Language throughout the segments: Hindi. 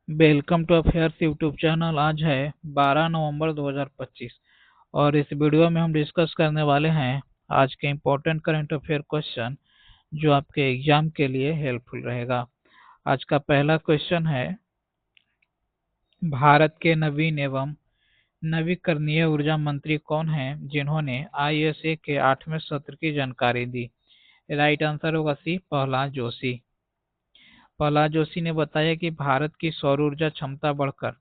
Welcome to affairs YouTube channel. आज है 12 नवंबर 2025 और इस वीडियो में हम डिस्कस करने वाले हैं आज के इम्पोर्टेंट करंट अफेयर क्वेश्चन जो आपके एग्जाम के लिए हेल्पफुल रहेगा। आज का पहला क्वेश्चन है, भारत के नवीन एवं नवीकरणीय ऊर्जा मंत्री कौन हैं जिन्होंने आईएसए के 8वें सत्र की जानकारी दी? राइट आंसर होगा सी, प्रहलाद जोशी। प्रहलाद जोशी ने बताया कि भारत की सौर ऊर्जा क्षमता बढ़कर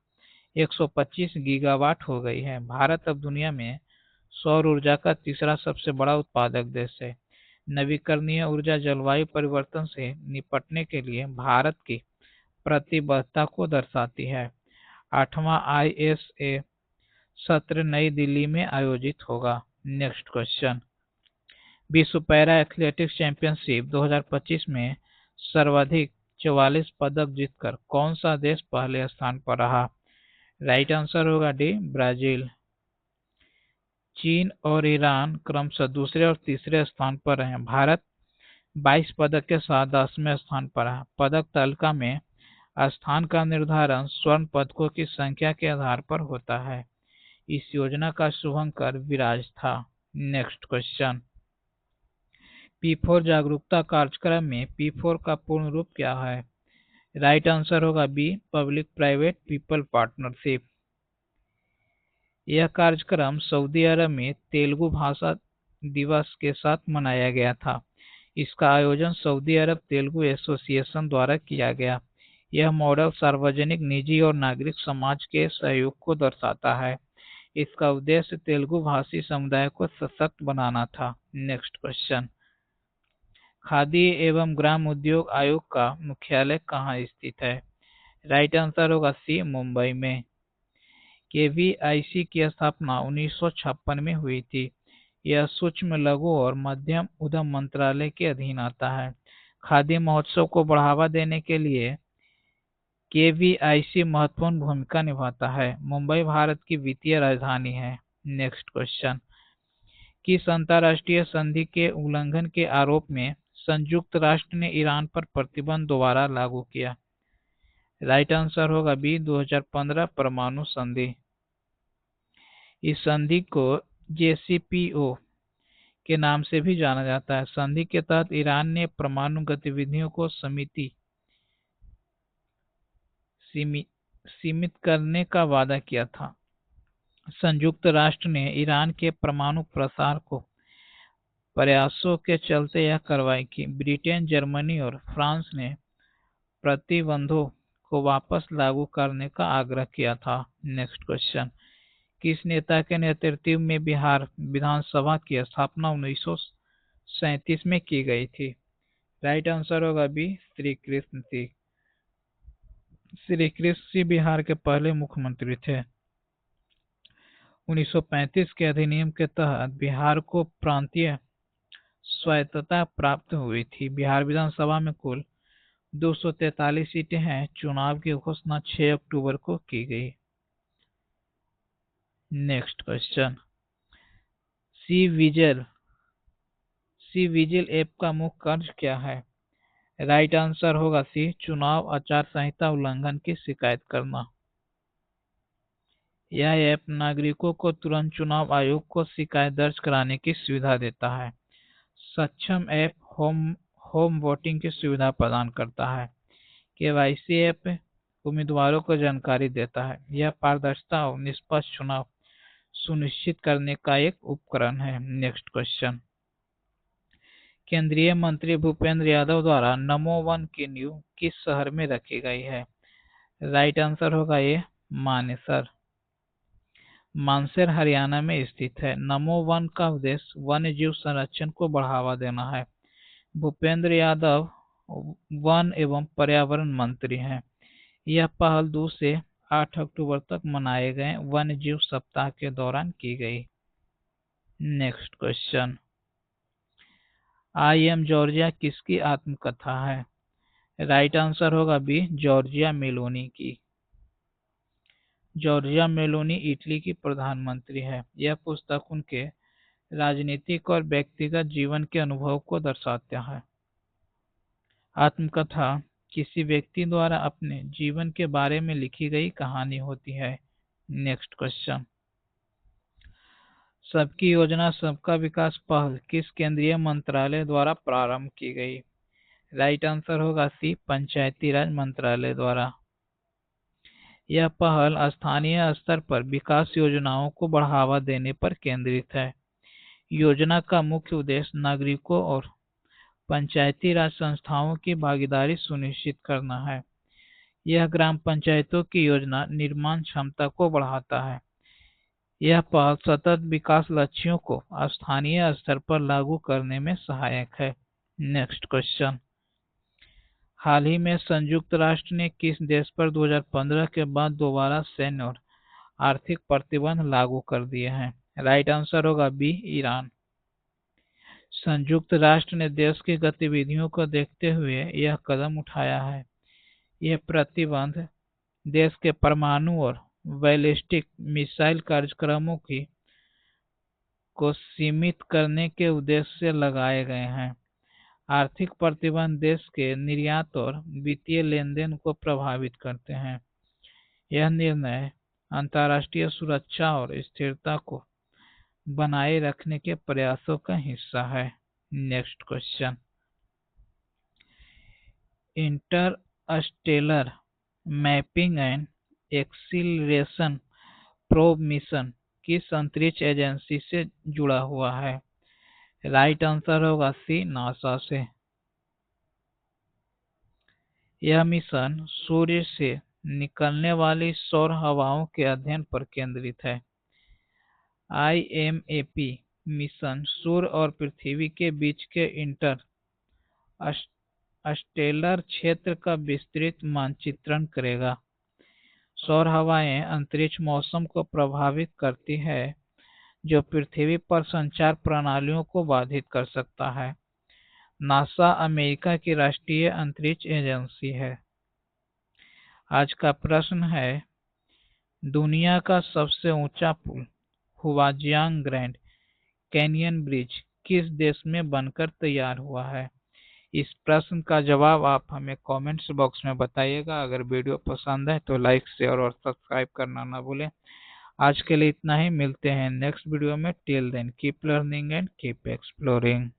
125 गीगावाट हो गई है। भारत अब दुनिया में सौर ऊर्जा का तीसरा सबसे बड़ा उत्पादक देश है। नवीकरणीय ऊर्जा जलवायु परिवर्तन से निपटने के लिए भारत की प्रतिबद्धता को दर्शाती है। 8वां आईएसए सत्र नई दिल्ली में आयोजित होगा। नेक्स्ट क्वेश्चन, विश्व पैरा एथलेटिक्स चैंपियनशिप 2025 में सर्वाधिक 44 पदक जीतकर कौन सा देश पहले स्थान पर रहा? राइट आंसर होगा डी, ब्राजील। चीन और ईरान क्रमशः दूसरे और तीसरे स्थान पर हैं। भारत 22 पदक के साथ 10वें स्थान पर है। पदक तालिका में स्थान का निर्धारण स्वर्ण पदकों की संख्या के आधार पर होता है। इस योजना का शुभंकर विराज था। नेक्स्ट क्वेश्चन, P4 जागरूकता कार्यक्रम में P4 का पूर्ण रूप क्या है? राइट आंसर होगा बी, पब्लिक प्राइवेट पीपल पार्टनरशिप। यह कार्यक्रम सऊदी अरब में तेलुगु भाषा दिवस के साथ मनाया गया था। इसका आयोजन सऊदी अरब तेलुगु एसोसिएशन द्वारा किया गया। यह मॉडल सार्वजनिक, निजी और नागरिक समाज के सहयोग को दर्शाता है। इसका उद्देश्य तेलुगु भाषी समुदाय को सशक्त बनाना था। नेक्स्ट क्वेश्चन, खादी एवं ग्राम उद्योग आयोग का मुख्यालय कहाँ स्थित है? राइट आंसर होगा सी, मुंबई में। केवीआईसी की स्थापना 1956 में हुई थी। यह सूक्ष्म, लघु और मध्यम उद्यम मंत्रालय के अधीन आता है। खादी महोत्सव को बढ़ावा देने के लिए केवीआईसी महत्वपूर्ण भूमिका निभाता है। मुंबई भारत की वित्तीय राजधानी है। नेक्स्ट क्वेश्चन, किस अंतर्राष्ट्रीय संधि के उल्लंघन के आरोप में संयुक्त राष्ट्र ने ईरान पर प्रतिबंध दोबारा लागू किया? राइट आंसर होगा बी, 2015 परमाणु संधि। इस संधि को जेसीपीओ के नाम से भी जाना जाता है। संधि के तहत ईरान ने परमाणु गतिविधियों को सीमित करने का वादा किया था। संयुक्त राष्ट्र ने ईरान के परमाणु प्रसार को प्रयासों के चलते यह कार्रवाई की। ब्रिटेन, जर्मनी और फ्रांस ने प्रतिबंधों को वापस लागू करने का आग्रह किया था। नेक्स्ट क्वेश्चन, किस नेता के नेतृत्व में बिहार विधानसभा की स्थापना 1937 में की गई थी? राइट आंसर होगा बी, श्री कृष्ण सिंह। श्री कृष्ण सिंह बिहार के पहले मुख्यमंत्री थे। 1935 के अधिनियम के तहत बिहार को प्रांतीय स्वायत्तता प्राप्त हुई थी। बिहार विधानसभा में कुल 243 सीटें हैं। चुनाव की घोषणा 6 अक्टूबर को की गई। Next question, C vigil app का मुख्य कार्य क्या है? राइट आंसर होगा सी, चुनाव आचार संहिता उल्लंघन की शिकायत करना। यह ऐप नागरिकों को तुरंत चुनाव आयोग को शिकायत दर्ज कराने की सुविधा देता है। सक्षम ऐप होम वोटिंग की सुविधा प्रदान करता है। केवाईसी ऐप उम्मीदवारों को जानकारी देता है। यह पारदर्शिता और निष्पक्ष चुनाव सुनिश्चित करने का एक उपकरण है। नेक्स्ट क्वेश्चन, केंद्रीय मंत्री भूपेंद्र यादव द्वारा नमो वन की नींव किस शहर में रखी गई है? राइट आंसर होगा ये, मानेसर। मानसर हरियाणा में स्थित है। नमो वन का उद्देश्य वन्य जीव संरक्षण को बढ़ावा देना है। भूपेंद्र यादव वन एवं पर्यावरण मंत्री हैं। यह पहल 2 से 8 अक्टूबर तक मनाए गए वन्य जीव सप्ताह के दौरान की गई। Next question, I am Georgia किसकी आत्मकथा है? राइट आंसर होगा बी, जॉर्जिया मेलोनी की। जॉर्जिया मेलोनी इटली की प्रधानमंत्री है। यह पुस्तक उनके राजनीतिक और व्यक्तिगत जीवन के अनुभव को दर्शाता है। आत्मकथा किसी व्यक्ति द्वारा अपने जीवन के बारे में लिखी गई कहानी होती है। नेक्स्ट क्वेश्चन, सबकी योजना सबका विकास पहल किस केंद्रीय मंत्रालय द्वारा प्रारंभ की गई? राइट आंसर होगा सी, पंचायती राज मंत्रालय द्वारा। यह पहल स्थानीय स्तर पर विकास योजनाओं को बढ़ावा देने पर केंद्रित है। योजना का मुख्य उद्देश्य नागरिकों और पंचायती राज संस्थाओं की भागीदारी सुनिश्चित करना है। यह ग्राम पंचायतों की योजना निर्माण क्षमता को बढ़ाता है। यह पहल सतत विकास लक्ष्यों को स्थानीय स्तर पर लागू करने में सहायक है। नेक्स्ट क्वेश्चन, हाल ही में संयुक्त राष्ट्र ने किस देश पर 2015 के बाद दोबारा सैन्य और आर्थिक प्रतिबंध लागू कर दिए हैं? राइट आंसर होगा बी, ईरान। संयुक्त राष्ट्र ने देश की गतिविधियों को देखते हुए यह कदम उठाया है। यह प्रतिबंध देश के परमाणु और बैलिस्टिक मिसाइल कार्यक्रमों को सीमित करने के उद्देश्य से लगाए गए हैं। आर्थिक प्रतिबंध देश के निर्यात और वित्तीय लेनदेन को प्रभावित करते हैं। यह निर्णय अंतर्राष्ट्रीय सुरक्षा और स्थिरता को बनाए रखने के प्रयासों का हिस्सा है। Next question, Interstellar mapping and acceleration probe mission किस अंतरिक्ष एजेंसी से जुड़ा हुआ है? राइट आंसर होगा सी, नासा से। यह मिशन सूर्य से निकलने वाली सौर हवाओं के अध्ययन पर केंद्रित है। IMAP मिशन सूर्य और पृथ्वी के बीच के इंटर स्टेलर क्षेत्र का विस्तृत मानचित्रण करेगा। सौर हवाएं अंतरिक्ष मौसम को प्रभावित करती है, जो पृथ्वी पर संचार प्रणालियों को बाधित कर सकता है। नासा अमेरिका की राष्ट्रीय अंतरिक्ष एजेंसी है। आज का प्रश्न है, दुनिया का सबसे ऊंचा पुल हुआजियांग ग्रैंड कैनियन ब्रिज किस देश में बनकर तैयार हुआ है? इस प्रश्न का जवाब आप हमें कमेंट्स बॉक्स में बताइएगा। अगर वीडियो पसंद है तो लाइक, शेयर और सब्सक्राइब करना ना भूलें। आज के लिए इतना ही, मिलते हैं नेक्स्ट वीडियो में। Till then keep learning and keep exploring.